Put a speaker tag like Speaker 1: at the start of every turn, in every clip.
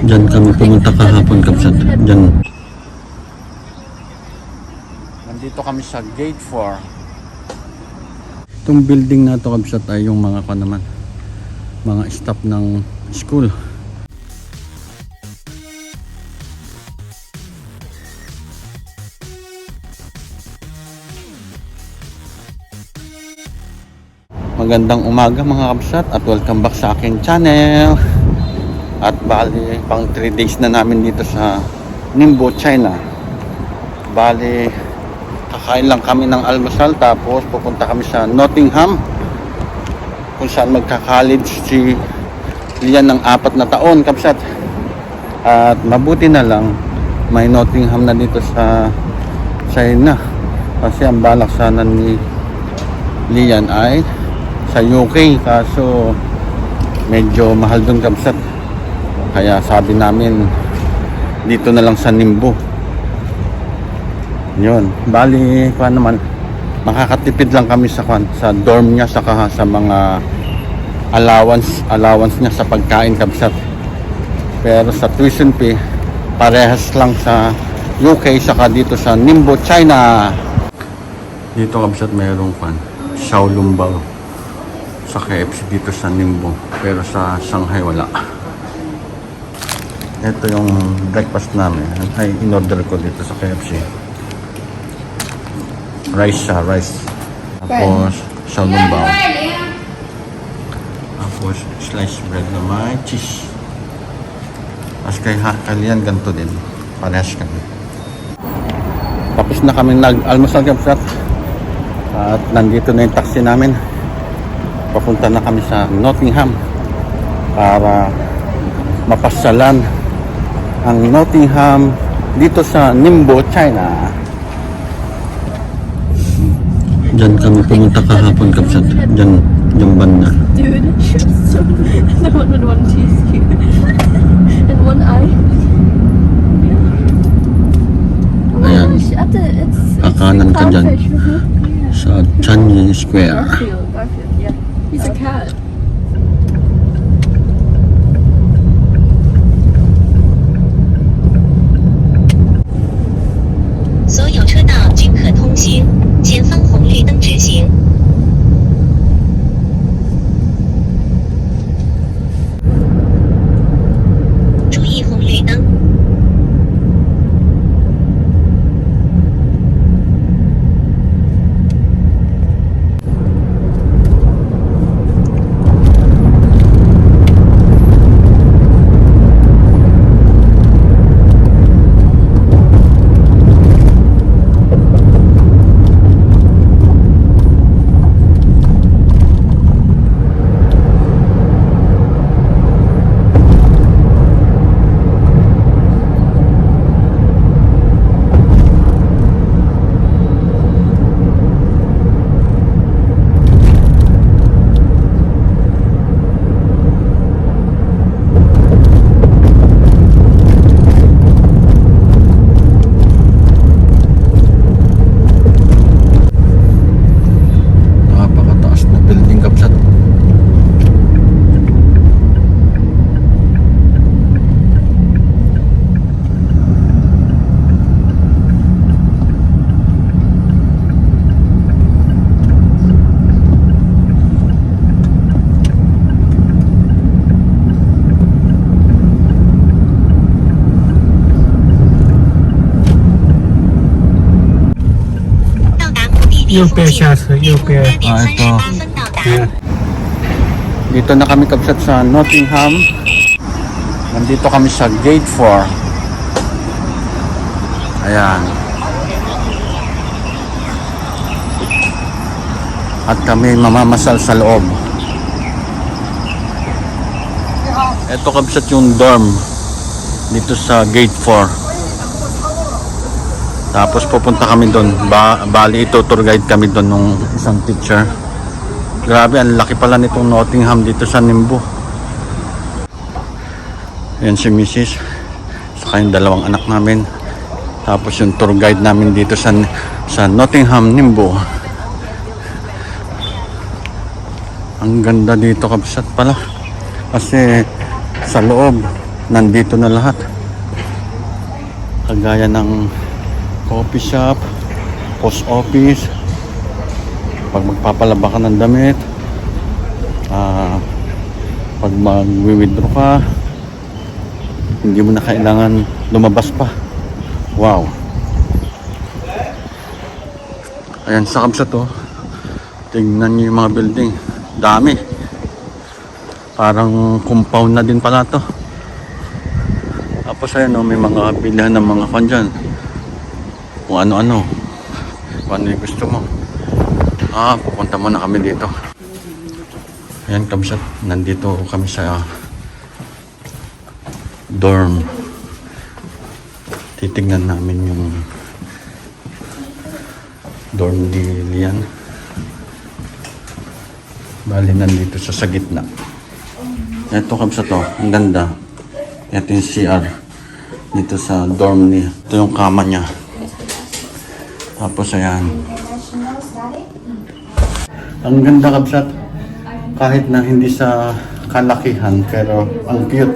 Speaker 1: Diyan kami pumunta kahapon, Kapsat. Diyan. Nandito kami sa Gate 4. Itong building na ito, Kapsat, ay yung mga naman, mga staff ng school. Magandang umaga mga Kapsat at welcome back sa aking channel. At bali pang 3 days na namin dito sa Ningbo, China. Bali kakain lang kami ng almusal tapos pupunta kami sa Nottingham kung saan magka-college si Lian ng 4 na taon, Kapsat. At mabuti na lang may Nottingham na dito sa China kasi ang balak sana ni Lian ay sa UK, kaso medyo mahal dun, Kapsat. Kaya sabi namin dito na lang sa Ningbo. Yun, bali pa naman makakatipid lang kami sa dorm niya saka sa mga allowance niya sa pagkain, Kapsat. Pero sa tuition fee parehas lang sa UK saka dito sa Ningbo, China. Dito, Kapsat, mayroong Shaolong Bao sa KFC dito sa Ningbo, pero sa Shanghai wala. Ito yung breakfast namin ay in-order ko dito sa KFC. Rice. Tapos Shaolong Bao. Tapos sliced bread na may cheese. Tapos kalian ganito din, parehas kami. Tapos na kami nag-almusal, Kapsat. At nandito na yung taxi namin. Papunta na kami sa Nottingham para mapasyalan ang Nottingham dito sa Ningbo, China. Diyan kami pumunta kahapon, Kapsat. Diyan, yung banda.
Speaker 2: Dude, she was so... No one would want to tease you. And one eye.
Speaker 1: Ayan.
Speaker 2: It's
Speaker 1: Kakanan ka dyan.
Speaker 2: clownfish,
Speaker 1: Sa Changi Square.
Speaker 2: Garfield, yeah. He's a cat.
Speaker 3: 所有车道均可通行，前方红绿灯直行。注意红绿灯。
Speaker 1: Napakataas na building, Kapsat.
Speaker 3: 右边下车，右边。8:38分到达。
Speaker 1: Dito na kami, Kapsat, sa Nottingham. Nandito kami sa Gate 4. Ayan. At kami mamamasal sa loob. Ito, Kapsat, yung dorm dito sa Gate 4. Tapos pupunta kami doon. Bali ito tour guide kami doon nung isang teacher. Grabe, ang laki pala nitong Nottingham dito sa Ningbo. Yan si Mrs. Saka yung dalawang anak namin. Tapos yung tour guide namin dito sa Nottingham, Ningbo. Ang ganda dito, Kapsat, pala. Kasi sa loob nandito na lahat. Kagaya ng coffee shop, post office, pag magpapalaba ka ng damit, pag mag-withdraw ka, hindi mo na kailangan lumabas pa. Wow. Ayan sa Kabsat to. Tingnan niyo yung mga building. Dami. Parang compound na din pala to. Tapos ayan o, may mga bilihan ng mga kan dyan. Kung ano-ano. Kung ano yung gusto mo. Pupunta muna kami dito. Ayan Kabsat, nandito kami sa dorm. Titignan namin yung dorm ni Lian. Bali nandito sa gitna. Ito Kabsat to, ang ganda. Ito yung CR dito sa dorm niya. Ito yung kama niya. Tapos ayan. Ang ganda Kabsat. Kahit na hindi sa kalakihan, pero ang cute.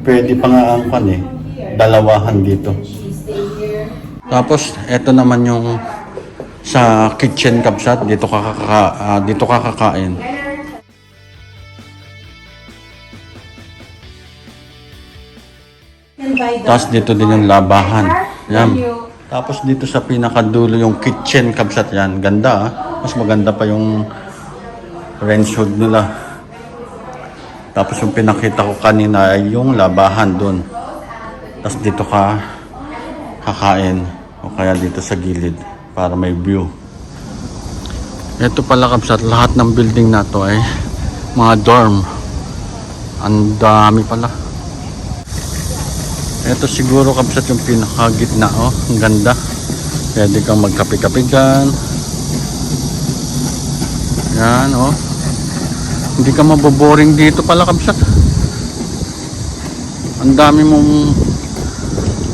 Speaker 1: Pwede pa nga ang dalawahan dito. Tapos eto naman yung sa kitchen Kabsat. Dito ka kakain. Tapos dito din yung labahan. Yan. Tapos dito sa pinakadulo yung kitchen Kabsat yan. Ganda Mas maganda pa yung range hood nila. Tapos yung pinakita ko kanina ay yung labahan doon. Tapos dito ka kakain. O kaya dito sa gilid para may view. Ito pala Kabsat, lahat ng building na to ay mga dorm. Ang dami pala. Ito siguro Kabsat yung pinakagitna. Ang ganda. Pwede kang magkape-kape dyan. Yan Hindi ka maboboring dito pala Kabsat. Ang dami mong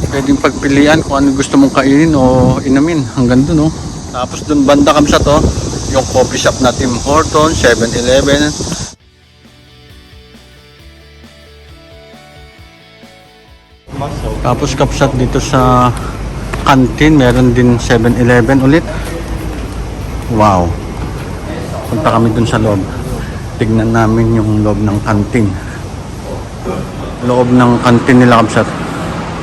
Speaker 1: pwedeng pagpilian kung ano gusto mong kainin o inumin. Hanggang dun Tapos dun banda Kabsat yung coffee shop na Tim Hortons, 7-Eleven. Tapos Kabsat dito sa canteen, meron din 7-Eleven ulit. Wow. Punta kami dun sa loob. Tignan namin yung loob ng canteen. Loob ng canteen nila Kabsat.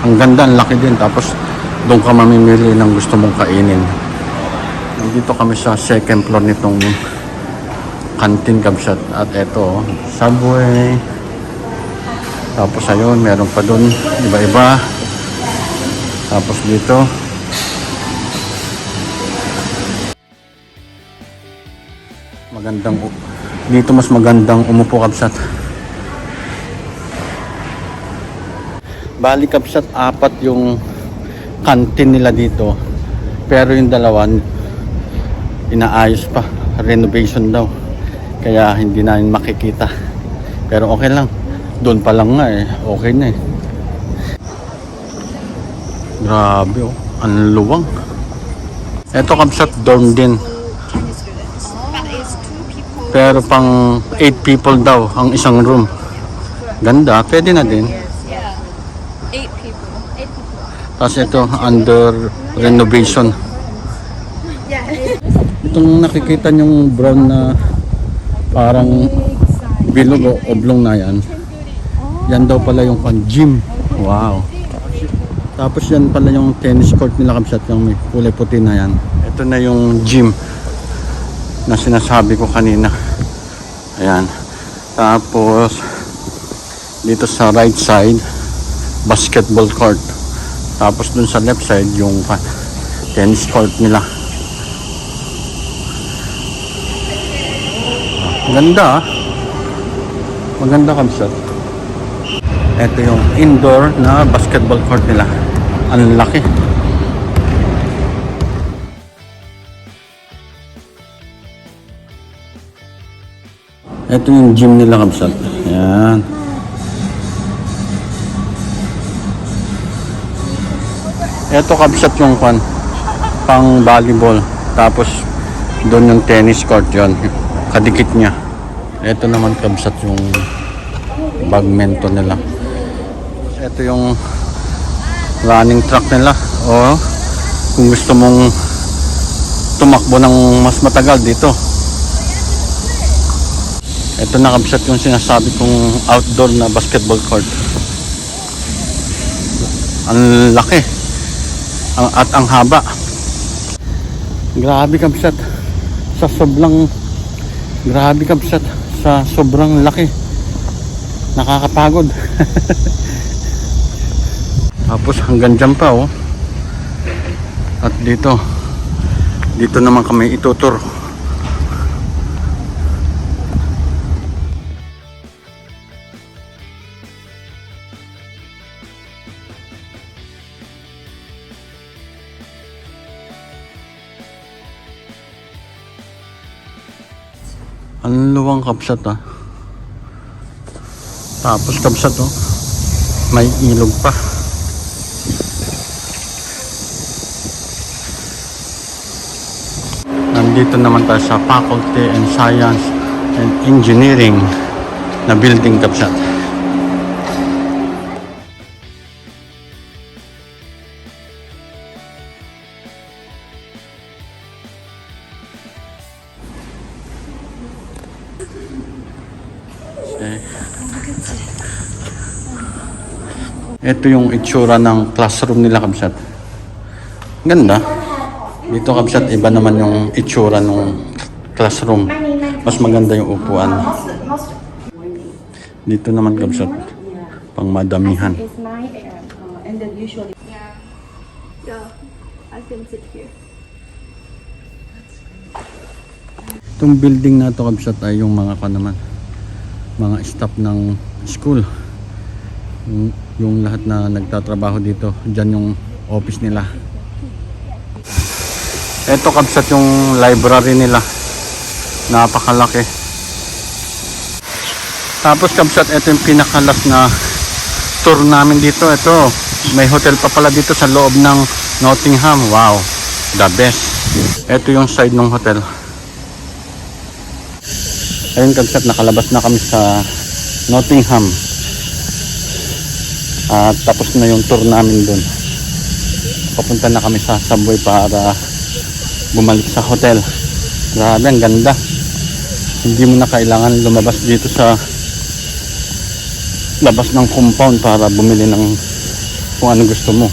Speaker 1: Ang ganda, ang laki din. Tapos doon ka mamimili ng gusto mong kainin. Nandito kami sa second floor nitong canteen Kabsat. At eto, Subway. Tapos ayun, meron pa doon iba-iba. Tapos dito dito mas magandang umupo Kabsat. Bali Kabsat, 4 yung canteen nila dito. Pero yung dalawa inaayos pa, renovation daw. Kaya hindi namin makikita. Pero okay lang. Doon pa lang nga okay na Grabe ang luwang. Ito Kabsat, dorm din. Pero pang 8 people daw ang isang room. Ganda, pwede na din.
Speaker 2: Yeah. 8 people.
Speaker 1: Tapos ito, under renovation. Itong nakikita nyong brown na parang bilog o oblong na yan. Yan daw pala yung gym. Wow. Tapos yan pala yung tennis court nila Kabsat, yung may kulay puti na yan. Ito na yung gym na sinasabi ko kanina. Ayan. Tapos dito sa right side, basketball court. Tapos dun sa left side, yung tennis court nila. Ganda Maganda Kabsat. Ito yung indoor na basketball court nila. Ang laki. Ito yung gym nila Kabsat. Ayan. Ito Kabsat yung pang volleyball. Tapos doon yung tennis court yon, kadikit niya. Ito naman Kabsat yung badminton nila. ito yung running track nila. O kung gusto mong tumakbo ng mas matagal dito. Ito na kabsat yung sinasabi kong outdoor na basketball court. Ang laki at ang haba. Grabe kabsat sa sobrang laki. Nakakapagod. Tapos hanggang dyan pa oh. At dito naman kami itutur. Ang luwang kabsat ah. Tapos kabsat oh, may ilog pa. Nandito naman tayo sa Faculty in Science and Engineering na building kabsat. Ito yung itsura ng classroom nila kabsat. Ganda. Dito kabsat iba naman yung itsura ng classroom. Mas maganda yung upuan. Dito naman kabsat pang madamihan.
Speaker 2: It's 9 a.m. And then usually. Yeah, I can sit here.
Speaker 1: Itong building na to kabsat ay yung mga mga staff ng school. Yung lahat na nagtatrabaho dito, dyan yung office nila. Ito kabsat yung library nila. Napakalaki. Tapos kabsat, ito yung pinakalas na tour namin dito. Ito, may hotel pa pala dito sa loob ng Nottingham. Wow, the best. Ito yung side ng hotel. Ayun kabsat, nakalabas na kami sa Nottingham. At tapos na yung tour namin dun. Papunta na kami sa subway para bumalik sa hotel. Grabe, ang ganda. Hindi mo na kailangan lumabas dito sa labas ng compound para bumili ng kung ano gusto mo.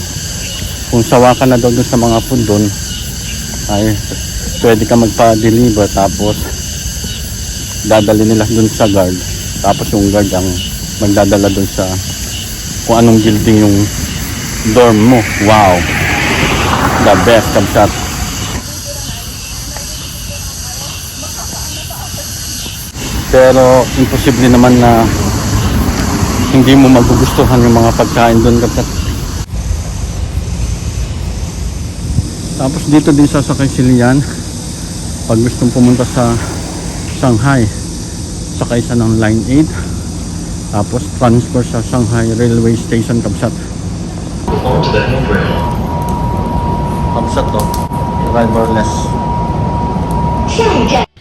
Speaker 1: Kung sawa ka na doon sa mga food doon, ay pwede ka magpa-deliver tapos dadali nila doon sa guard. Tapos yung guard ang magdadala doon sa kung anong building yung dorm mo. Wow, the best kabsat. Pero imposible naman na hindi mo magugustuhan yung mga pagkain doon kabsat. Tapos dito din sasakay si Lian pag gustong pumunta sa Shanghai. Sakay siya ng Line 8. Tapos transfer sa Shanghai Railway Station kabsat.
Speaker 4: Onto the handrail.
Speaker 1: Kabsat to, driverless.
Speaker 3: 下一站